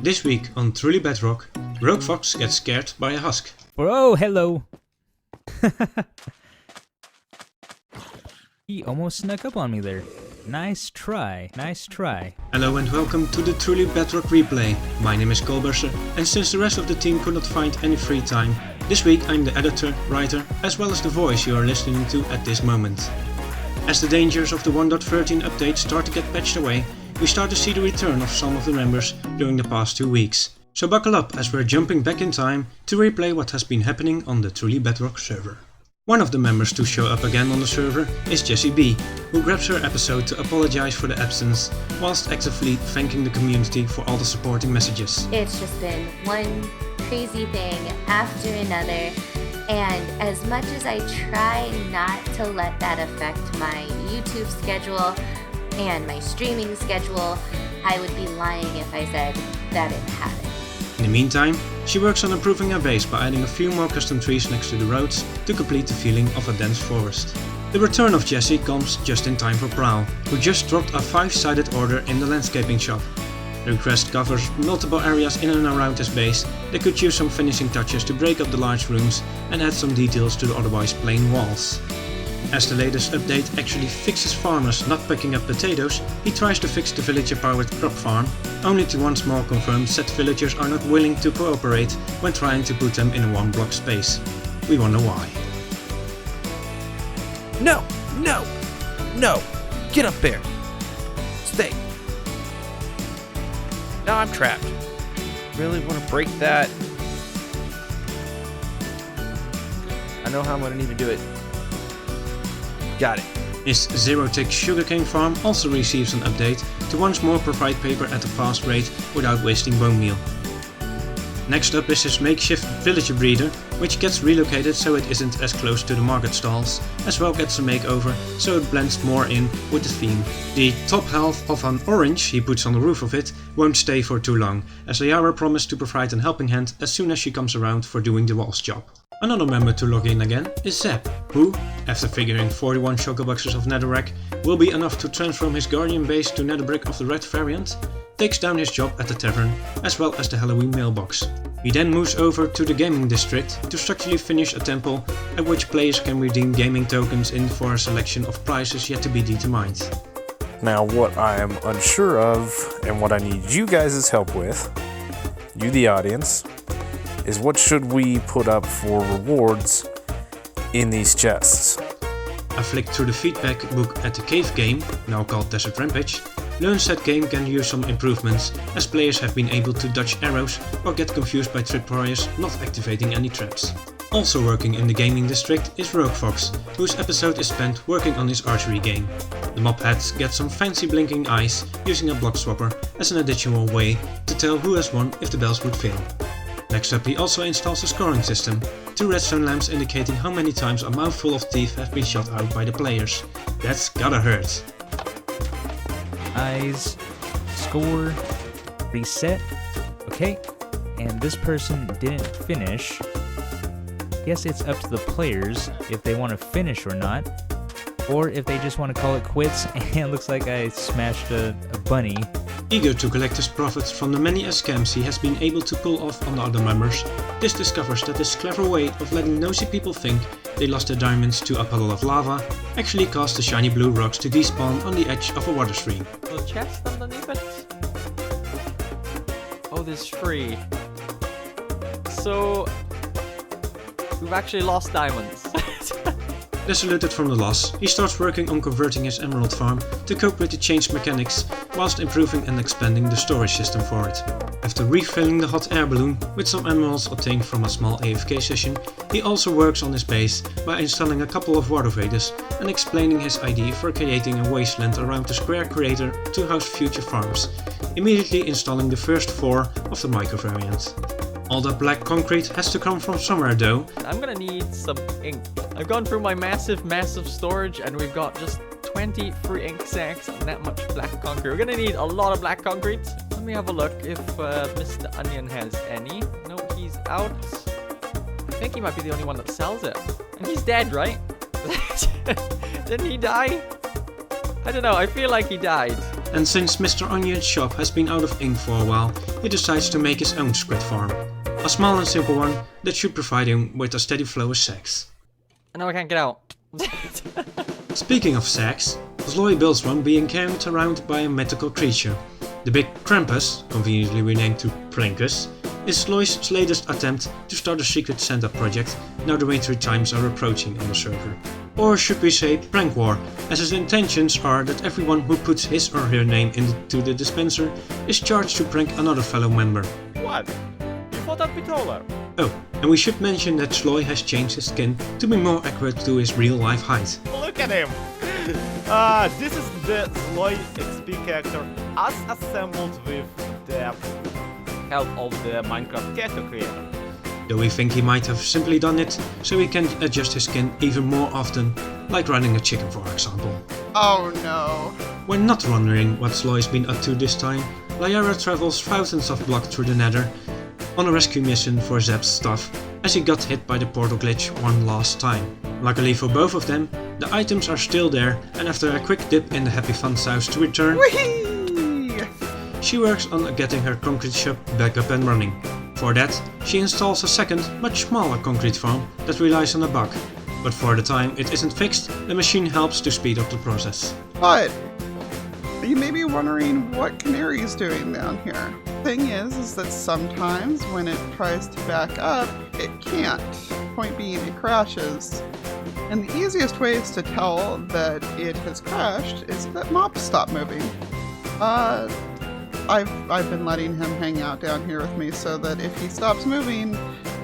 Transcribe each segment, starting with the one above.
This week on Truly Bedrock, Rogue Fox gets scared by a husk. Bro, hello! He almost snuck up on me there. Nice try, nice try. Hello and welcome to the Truly Bedrock replay. My name is CoalBuster, and since the rest of the team could not find any free time, this week I'm the editor, writer, as well as the voice you are listening to at this moment. As the dangers of the 1.13 update start to get patched away, we start to see the return of some of the members during the past 2 weeks. So buckle up as we're jumping back in time to replay what has been happening on the Truly Bedrock server. One of the members to show up again on the server is Jessie B, who grabs her episode to apologize for the absence, whilst actively thanking the community for all the supporting messages. It's just been one crazy thing after another, and as much as I try not to let that affect my YouTube schedule and my streaming schedule, I would be lying if I said that it hadn't. In the meantime, she works on improving her base by adding a few more custom trees next to the roads to complete the feeling of a dense forest. The return of Jessie comes just in time for Prowl, who just dropped a 5-sided order in the landscaping shop. The request covers multiple areas in and around his base that could use some finishing touches to break up the large rooms and add some details to the otherwise plain walls. As the latest update actually fixes farmers not picking up potatoes, he tries to fix the villager-powered crop farm, only to once more confirm said villagers are not willing to cooperate when trying to put them in a 1-block space. We wonder why. No! No! No! Get up there! Stay! Now I'm trapped. Really want to break that? I know how I'm going to need to do it. Got it. His zero-tick sugarcane farm also receives an update to once more provide paper at a fast rate without wasting bone meal. Next up is his makeshift villager breeder, which gets relocated so it isn't as close to the market stalls, as well gets a makeover so it blends more in with the theme. The top half of an orange he puts on the roof of it won't stay for too long, as Liara promised to provide a helping hand as soon as she comes around for doing the walls job. Another member to log in again is Zep, who, after figuring 41 shulkerboxes of netherrack will be enough to transform his guardian base to netherbrick of the red variant, takes down his job at the tavern as well as the Halloween mailbox. He then moves over to the gaming district to structurally finish a temple at which players can redeem gaming tokens in for a selection of prizes yet to be determined. Now what I am unsure of, and what I need you guys' help with, you the audience, is what should we put up for rewards in these chests? A flick through the feedback book at the cave game, now called Desert Rampage, learns that game can use some improvements, as players have been able to dodge arrows or get confused by tripwires not activating any traps. Also working in the gaming district is Rogue Fox, whose episode is spent working on his archery game. The mob heads get some fancy blinking eyes using a block swapper as an additional way to tell who has won if the bells would fail. Next up, he also installs a scoring system, 2 redstone lamps indicating how many times a mouthful of teeth have been shot out by the players. That's gotta hurt. Eyes, score, reset. Okay, and this person didn't finish. Guess it's up to the players if they want to finish or not, or if they just want to call it quits. And looks like I smashed a bunny. Eager to collect his profits from the many scams he has been able to pull off on the other members, this discovers that this clever way of letting nosy people think they lost their diamonds to a puddle of lava actually caused the shiny blue rocks to despawn on the edge of a water stream. The chest underneath it? Oh, this is free. So, we've actually lost diamonds. Desolated from the loss, he starts working on converting his emerald farm to cope with the changed mechanics, whilst improving and expanding the storage system for it. After refilling the hot air balloon with some emeralds obtained from a small AFK session, he also works on his base by installing a couple of water vaders and explaining his idea for creating a wasteland around the square crater to house future farms, immediately installing the first 4 of the micro variant. All that black concrete has to come from somewhere though. I'm gonna need some ink. I've gone through my massive storage and we've got just 20 free ink sacks and that much black concrete. We're gonna need a lot of black concrete. Let me have a look if Mr. Onion has any. No, he's out. I think he might be the only one that sells it. And he's dead, right? Didn't he die? I don't know, I feel like he died. and since Mr. Onion's shop has been out of ink for a while, he decides to make his own squid farm. A small and simple one that should provide him with a steady flow of sex. No, I can't get out. Speaking of sex, Sloy builds one being carried around by a mythical creature. The big Krampus, conveniently renamed to Prankus, is Sloy's latest attempt to start a secret Santa project now the winter times are approaching on the server. Or should we say prank war, as his intentions are that everyone who puts his or her name into the dispenser is charged to prank another fellow member. What? You thought I'd be taller? Oh, and we should mention that Sloy has changed his skin to be more accurate to his real life height. Look at him! This is the Sloy XP character as assembled with the help of the Minecraft character creator. Though we think he might have simply done it so he can adjust his skin even more often, like running a chicken for example. Oh no. When not wondering what Sloy's been up to this time, Lyra travels thousands of blocks through the nether on a rescue mission for Zeb's stuff, as he got hit by the portal glitch one last time. Luckily for both of them, the items are still there, and after a quick dip in the Happy Fun's house to return, Whee! she works on getting her concrete shop back up and running. For that, she installs a second, much smaller concrete farm that relies on a bug. But for the time it isn't fixed, the machine helps to speed up the process. But you may be wondering what Canary's doing down here. Thing is that sometimes when it tries to back up, it can't. Point being, it crashes. And the easiest ways to tell that it has crashed is that mobs stop moving. I've been letting him hang out down here with me so that if he stops moving,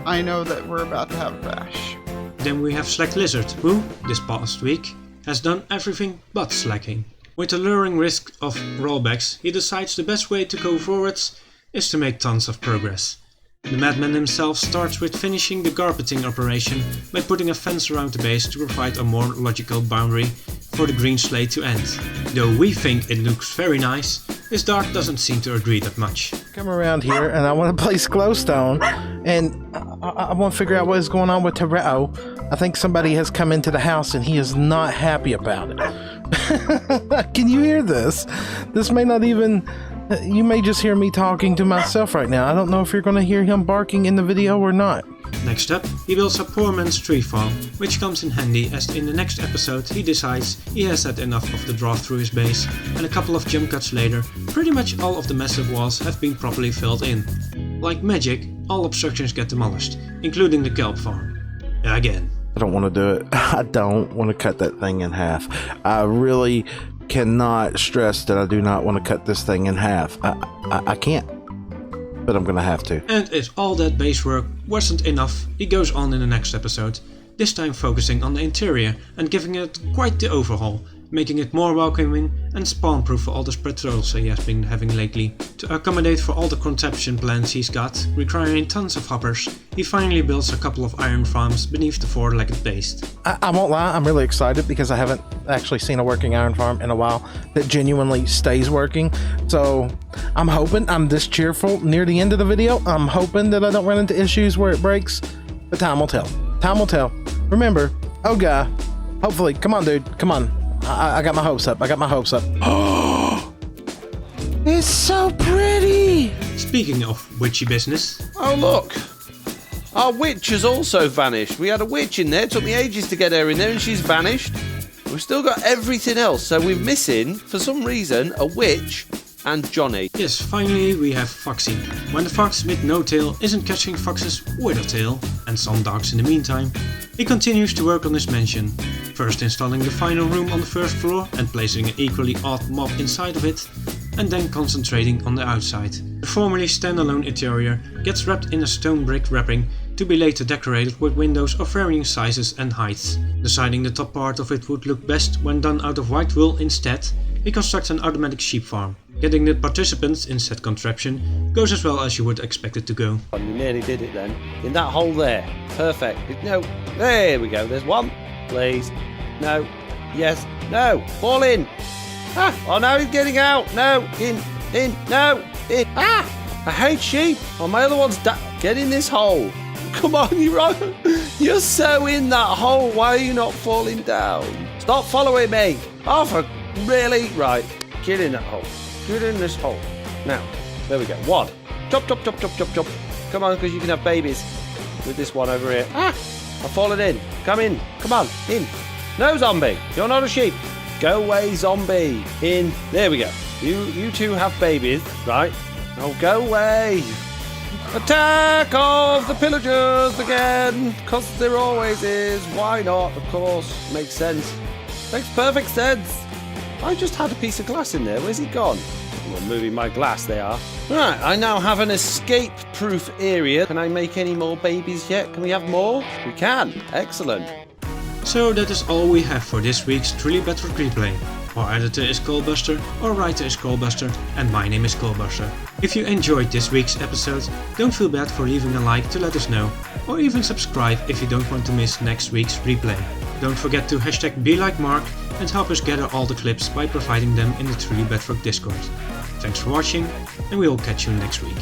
I know that we're about to have a crash. Then we have Slack Lizard, who, this past week, has done everything but slacking. With the luring risk of rollbacks, he decides the best way to go forwards is to make tons of progress. The madman himself starts with finishing the carpeting operation by putting a fence around the base to provide a more logical boundary for the green slate to end. Though we think it looks very nice, his dart doesn't seem to agree that much. Come around here and I want to place glowstone, and I want to figure out what is going on with Toretto. I think somebody has come into the house and he is not happy about it. Can you hear this? This may not even... You may just hear me talking to myself right now. I don't know if you're going to hear him barking in the video or not. Next up, he builds a poor man's tree farm, which comes in handy as in the next episode he decides he has had enough of the draft through his base, and a couple of jump cuts later, pretty much all of the massive walls have been properly filled in. Like magic, all obstructions get demolished, including the kelp farm. Again. I don't want to do it. I don't want to cut that thing in half. I really cannot stress that I do not want to cut this thing in half. I can't, but I'm gonna have to. And if all that base work wasn't enough, he goes on in the next episode, this time focusing on the interior and giving it quite the overhaul, making it more welcoming and spawn-proof for all the patrols he has been having lately. To accommodate for all the contraption plans he's got, requiring tons of hoppers, he finally builds a couple of iron farms beneath the four-legged base. I won't lie, I'm really excited because I haven't actually seen a working iron farm in a while that genuinely stays working. So I'm hoping I'm this cheerful near the end of the video. I'm hoping that I don't run into issues where it breaks, but time will tell. Time will tell. Remember, oh guy, hopefully, come on dude, come on. I got my hopes up. I got my hopes up. Oh, it's so pretty. Speaking of witchy business. Oh look, our witch has also vanished. We had a witch in there. It took me ages to get her in there, and she's vanished. We've still got everything else, so we're missing, for some reason, a witch and Johnny. Yes, finally we have Foxy. When the fox with no tail isn't catching foxes with a tail, and some dogs in the meantime, he continues to work on his mansion. First installing the final room on the first floor and placing an equally odd mob inside of it, and then concentrating on the outside. The formerly standalone interior gets wrapped in a stone brick wrapping to be later decorated with windows of varying sizes and heights. Deciding the top part of it would look best when done out of white wool instead, he constructs an automatic sheep farm. Getting the participants in said contraption goes as well as you would expect it to go. You nearly did it then. In that hole there. Perfect. No. There we go. There's one. Please. No. Yes. No. Fall in. Ah. Oh, no, he's getting out. No. In. No. In. Ah. I hate sheep. Oh, my other one's get in this hole. Come on, you're so in that hole. Why are you not falling down? Stop following me. Oh, really? Right. Get in that hole. Get in this hole. Now, there we go. 1. Chop, chop, chop, chop, chop, chop. Come on, because you can have babies with this one over here. Ah! I've fallen in. Come in. Come on. In. No, zombie. You're not a sheep. Go away, zombie. In. There we go. You two have babies, right? Oh, go away. Attack of the pillagers again. Because there always is. Why not? Of course. Makes sense. Makes perfect sense. I just had a piece of glass in there. Where's it gone? I'm moving my glass, they are. Right, I now have an escape-proof area. Can I make any more babies yet? Can we have more? We can. Excellent. So that is all we have for this week's Truly Bedrock replay. Our editor is CoalBuster, our writer is CoalBuster, and my name is CoalBuster. If you enjoyed this week's episode, don't feel bad for leaving a like to let us know, or even subscribe if you don't want to miss next week's replay. Don't forget to #BeLikeMark and help us gather all the clips by providing them in the Truly Bedrock Discord. Thanks for watching, and we'll catch you next week.